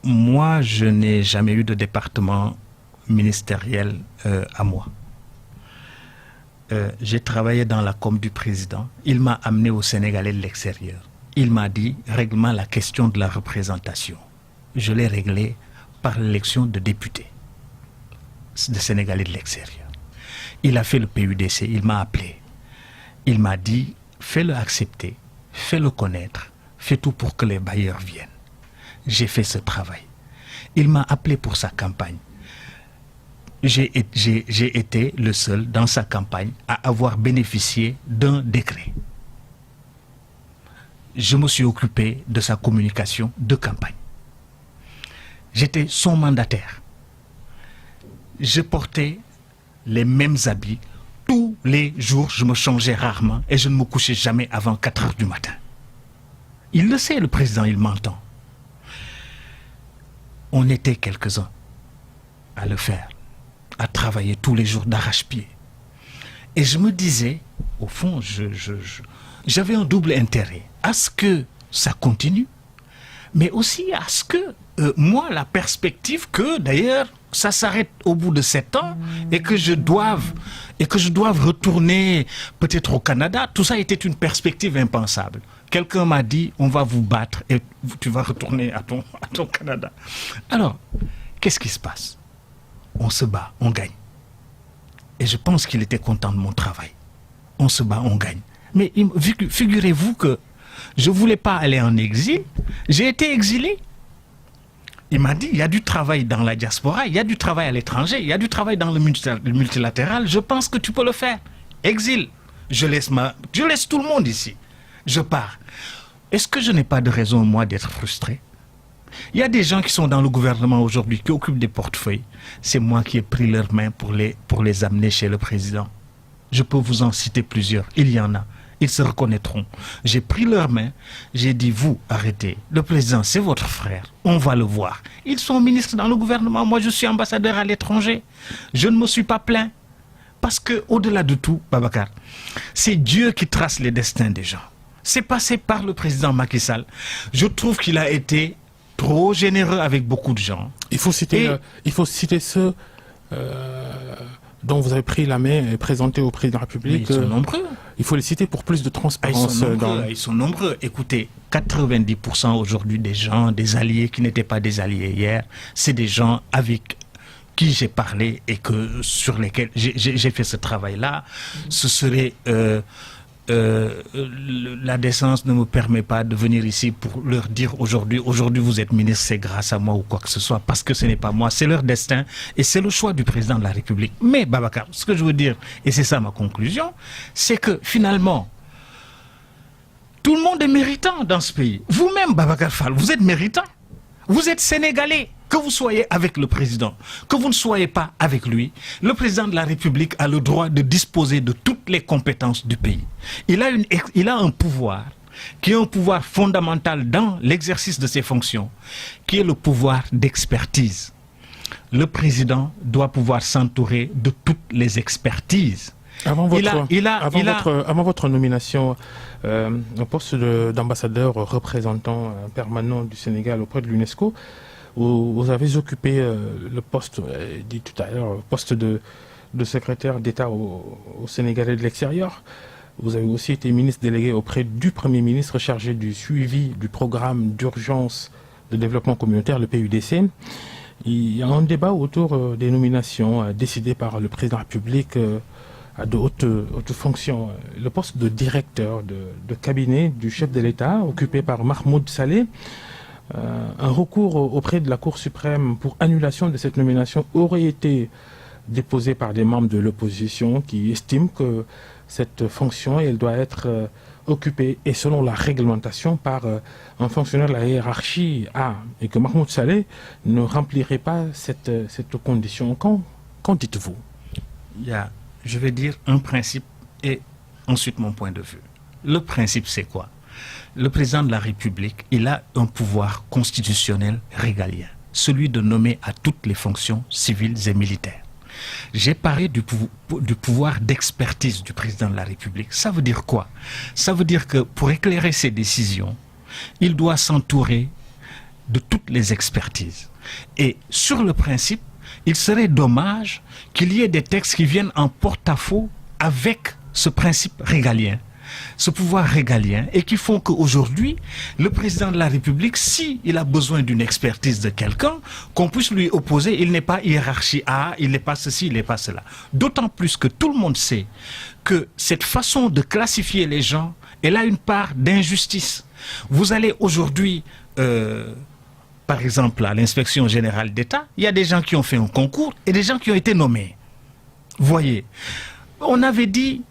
S2: moi je n'ai jamais eu de département ministériel à moi. J'ai travaillé dans la com du président. Il m'a amené au Sénégalais de l'extérieur. Il m'a dit, règle-moi la question de la représentation. Je l'ai réglé par l'élection de députés de Sénégalais de l'extérieur. Il a fait le PUDC, il m'a appelé. Il m'a dit, fais-le accepter, fais-le connaître, fais tout pour que les bailleurs viennent. J'ai fait ce travail. Il m'a appelé pour sa campagne. J'ai été le seul dans sa campagne à avoir bénéficié d'un décret. Je me suis occupé de sa communication de campagne. J'étais son mandataire. Je portais les mêmes habits. Tous les jours, je me changeais rarement et je ne me couchais jamais avant 4 heures du matin. Il le sait, le président, il m'entend. On était quelques-uns à le faire, à travailler tous les jours d'arrache-pied. Et je me disais, au fond, j'avais un double intérêt à ce que ça continue, mais aussi à ce que, moi, la perspective que, d'ailleurs, ça s'arrête au bout de 7 ans et que je doive retourner peut-être au Canada, tout ça était une perspective impensable. Quelqu'un m'a dit, on va vous battre et tu vas retourner à ton Canada. Alors, qu'est-ce qui se passe? On se bat, on gagne. Et je pense qu'il était content de mon travail. On se bat, on gagne. Mais figurez-vous que je ne voulais pas aller en exil. J'ai été exilé. Il m'a dit, il y a du travail dans la diaspora, il y a du travail à l'étranger, il y a du travail dans le multilatéral. Je pense que tu peux le faire. Exil. Je laisse tout le monde ici. Je pars. Est-ce que je n'ai pas de raison, moi, d'être frustré? Il y a des gens qui sont dans le gouvernement aujourd'hui, qui occupent des portefeuilles. C'est moi qui ai pris leurs mains pour les amener chez le président. Je peux vous en citer plusieurs. Il y en a. Ils se reconnaîtront. J'ai pris leurs mains. J'ai dit, vous, arrêtez. Le président, c'est votre frère. On va le voir. Ils sont ministres dans le gouvernement. Moi, je suis ambassadeur à l'étranger. Je ne me suis pas plaint. Parce que, au-delà de tout, Babacar, c'est Dieu qui trace les destins des gens. C'est passé par le président Macky Sall. Je trouve qu'il a été trop généreux avec beaucoup de gens.
S1: Il faut citer ceux dont vous avez pris la main et présenté au président de la République.
S2: Ils sont nombreux.
S1: il faut les citer pour plus de transparence.
S2: Ils sont nombreux. Écoutez, 90% aujourd'hui des gens, des alliés qui n'étaient pas des alliés hier, c'est des gens avec qui j'ai parlé et sur lesquels j'ai fait ce travail-là. Ce serait... la décence ne me permet pas de venir ici pour leur dire aujourd'hui vous êtes ministre, c'est grâce à moi ou quoi que ce soit, parce que ce n'est pas moi, c'est leur destin et c'est le choix du président de la République. Mais Babacar, ce que je veux dire, et c'est ça ma conclusion, c'est que finalement, tout le monde est méritant dans ce pays. Vous-même, Babacar Fall, vous êtes méritant. Vous êtes sénégalais. Que vous soyez avec le président, que vous ne soyez pas avec lui, le président de la République a le droit de disposer de toutes les compétences du pays. Il a un pouvoir qui est un pouvoir fondamental dans l'exercice de ses fonctions, qui est le pouvoir d'expertise. Le président doit pouvoir s'entourer de toutes les expertises.
S1: Avant votre nomination au poste d'ambassadeur représentant permanent du Sénégal auprès de l'UNESCO, vous avez occupé le poste, dit tout à l'heure, poste de secrétaire d'État au Sénégalais de l'extérieur. Vous avez aussi été ministre délégué auprès du Premier ministre chargé du suivi du programme d'urgence de développement communautaire, le PUDC. Il y a un débat autour des nominations décidées par le président de la République à de hautes fonctions. Le poste de directeur de cabinet du chef de l'État, occupé par Mahmoud Saleh. Un recours auprès de la Cour suprême pour annulation de cette nomination aurait été déposé par des membres de l'opposition qui estiment que cette fonction, elle doit être occupée, et selon la réglementation, par un fonctionnaire de la hiérarchie A, et que Mahmoud Saleh ne remplirait pas cette condition. Qu'en dites-vous?
S2: Il y a, je vais dire, un principe et ensuite mon point de vue. Le principe, c'est quoi? Le président de la République, il a un pouvoir constitutionnel régalien, celui de nommer à toutes les fonctions civiles et militaires. J'ai parlé du pouvoir d'expertise du président de la République. Ça veut dire quoi? Ça veut dire que pour éclairer ses décisions, il doit s'entourer de toutes les expertises. Et sur le principe, il serait dommage qu'il y ait des textes qui viennent en porte-à-faux avec ce principe régalien, ce pouvoir régalien, et qui font qu'aujourd'hui, le président de la République, s'il a besoin d'une expertise de quelqu'un, qu'on puisse lui opposer, il n'est pas hiérarchie A, il n'est pas ceci, il n'est pas cela. D'autant plus que tout le monde sait que cette façon de classifier les gens, elle a une part d'injustice. Vous allez aujourd'hui, par exemple, à l'inspection générale d'État, il y a des gens qui ont fait un concours et des gens qui ont été nommés. Voyez, on avait dit,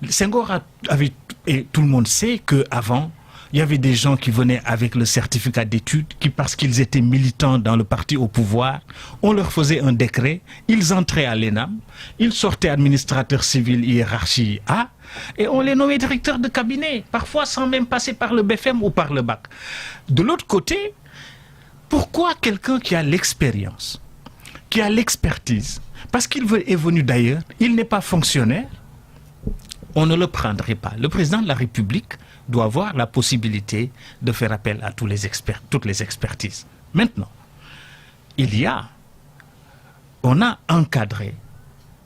S2: Senghor avait, et tout le monde sait qu'avant, il y avait des gens qui venaient avec le certificat d'études, qui, parce qu'ils étaient militants dans le parti au pouvoir, on leur faisait un décret, ils entraient à l'ENAM, ils sortaient administrateurs civils hiérarchie A, et on les nommait directeurs de cabinet, parfois sans même passer par le BFM ou par le bac. De l'autre côté, pourquoi quelqu'un qui a l'expérience, qui a l'expertise, parce qu'il est venu d'ailleurs, il n'est pas fonctionnaire, on ne le prendrait pas. Le président de la République doit avoir la possibilité de faire appel à tous les experts, toutes les expertises. Maintenant, on a encadré,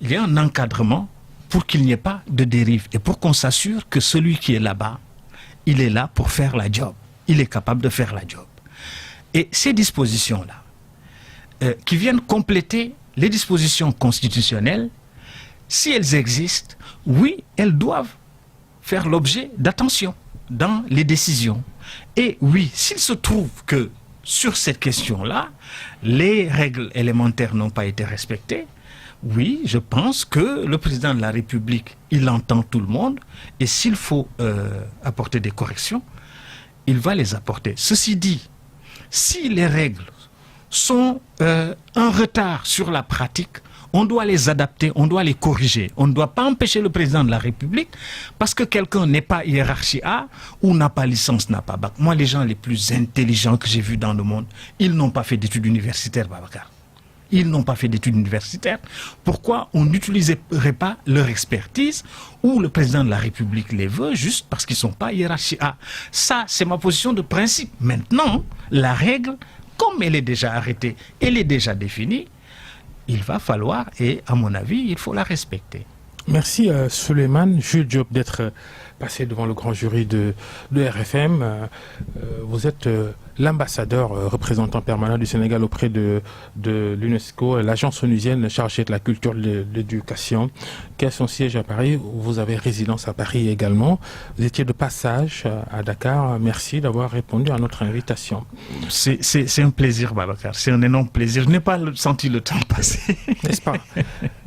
S2: il y a un encadrement pour qu'il n'y ait pas de dérive et pour qu'on s'assure que celui qui est là-bas, il est là pour faire la job. Il est capable de faire la job. Et ces dispositions-là, qui viennent compléter les dispositions constitutionnelles, si elles existent, oui, elles doivent faire l'objet d'attention dans les décisions. Et oui, s'il se trouve que sur cette question-là, les règles élémentaires n'ont pas été respectées, oui, je pense que le président de la République, il entend tout le monde, et s'il faut apporter des corrections, il va les apporter. Ceci dit, si les règles sont en retard sur la pratique, on doit les adapter, on doit les corriger. On ne doit pas empêcher le président de la République parce que quelqu'un n'est pas hiérarchie A ou n'a pas licence, n'a pas bac. Moi, les gens les plus intelligents que j'ai vus dans le monde, ils n'ont pas fait d'études universitaires, Babacar. Ils n'ont pas fait d'études universitaires. Pourquoi on n'utiliserait pas leur expertise ou le président de la République les veut juste parce qu'ils ne sont pas hiérarchie A? Ça, c'est ma position de principe. Maintenant, la règle, comme elle est déjà arrêtée, elle est déjà définie, il va falloir, et à mon avis, il faut la respecter.
S1: Merci Suleiman Jules Diop d'être passé devant le grand jury de RFM. Vous êtes l'ambassadeur représentant permanent du Sénégal auprès de l'UNESCO, l'agence onusienne chargée de la culture et de l'éducation, qui a son siège à Paris. Vous avez résidence à Paris également. Vous étiez de passage à Dakar. Merci d'avoir répondu à notre invitation.
S2: C'est un plaisir, Babacar. C'est un énorme plaisir. Je n'ai pas senti le temps passer.
S1: N'est-ce pas?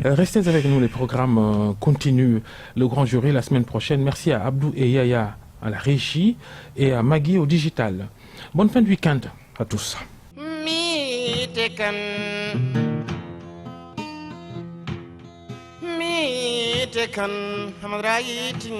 S1: Restez avec nous, les programmes continuent. Le grand jury la semaine prochaine. Merci à Abdou et Yaya à la régie et à Maggie au digital. Bonne fin de week-end à tous.
S3: Mi te kan hamrayitin